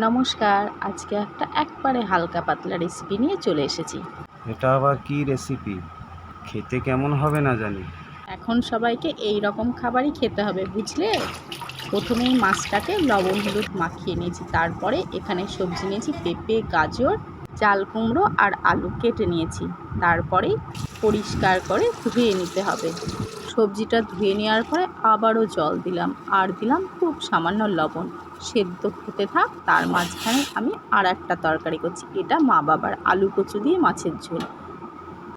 নমস্কার, আজকে একটা একবারে হালকা পাতলা রেসিপি নিয়ে চলে এসেছি। এটা আবার কি রেসিপি? খেতে কেমন হবে না জানি। এখন সবাইকে এই রকম খাবারই খেতে হবে, বুঝলে? প্রথমেই মাছটাকে লবণ হলুদ মাখিয়ে নিয়েছি, তারপরে এখানে সবজি নিয়েছি পেঁপে, গাজর, চাল কুমড়ো আর আলু কেটে নিয়েছি। তারপরে পরিষ্কার করে ধুয়ে নিতে হবে। সবজিটা ধুয়ে নেওয়ার পরে আবারও জল দিলাম আর দিলাম খুব সামান্য লবণ। সেদ্ধ হতে থাক, তার মাঝখানে আমি আর একটা তরকারি করছি। এটা মা বাবার আলু কচু দিয়ে মাছের ঝোল।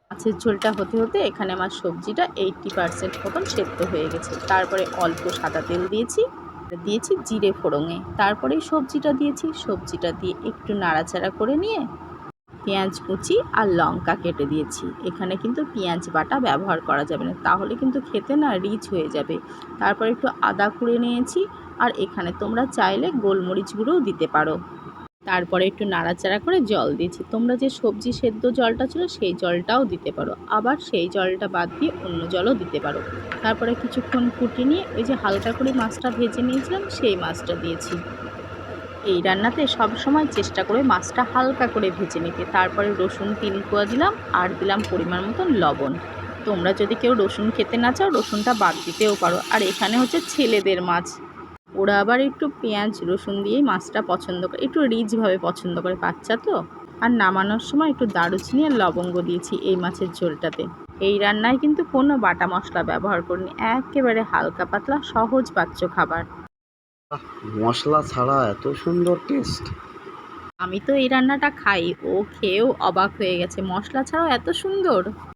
মাছের ঝোলটা হতে হতে এখানে আমার সবজিটা 80% মতন সেদ্ধ হয়ে গেছে। তারপরে অল্প সাদা তেল দিয়েছি, দিয়েছি জিরে ফোড়ঙে, তারপরে সবজিটা দিয়েছি। সবজিটা দিয়ে একটু নাড়াচাড়া করে নিয়ে পেঁয়াজ কুচি আর লঙ্কা কেটে দিয়েছি। এখানে কিন্তু পেঁয়াজ বাটা ব্যবহার করা যাবে না, তাহলে কিন্তু খেতে না রিচ হয়ে যাবে। তারপর একটু আদা কুড়ে নিয়েছি, আর এখানে তোমরা চাইলে গোলমরিচ গুঁড়োও দিতে পারো। তারপরে একটু নাড়াচাড়া করে জল দিয়েছি। তোমরা যে সবজি সেদ্ধ জলটা ছিল সেই জলটাও দিতে পারো, আবার সেই জলটা বাদ দিয়ে অন্য জলও দিতে পারো। তারপরে কিছুক্ষণ ফুটিয়ে নিয়ে ওই যে হালকা করে মাছটা ভেজে নিয়েছিলাম সেই মাছটা দিয়েছি। এই রান্নাতে সব সময় চেষ্টা করে মাছটা হালকা করে ভেজে নিতে। তারপরে রসুন 3 কোয়া দিলাম আর দিলাম পরিমাণ মতন লবণ। তোমরা যদি কেউ রসুন খেতে না চাও রসুনটা বাদ দিতেও পারো। আর এখানে হচ্ছে ছেলেদের মাছ, ওরা আবার একটু পেঁয়াজ রসুন দিয়েই মাছটা পছন্দ করে, একটু রিচভাবে পছন্দ করে, বাচ্চা তো। আর নামানোর সময় একটু দারুচিনি আর লবঙ্গ দিয়েছি এই মাছের ঝোলটাতে। এই রান্নায় কিন্তু কোনো বাটা মশলা ব্যবহার করিনি, একেবারে হালকা পাতলা সহজ পাচ্য খাবার। মশলা ছাড়া এত সুন্দর টেস্ট! আমি তো এই রান্নাটা খাই, ও খেয়েও অবাক হয়ে গেছে, মশলা ছাড়াও এত সুন্দর।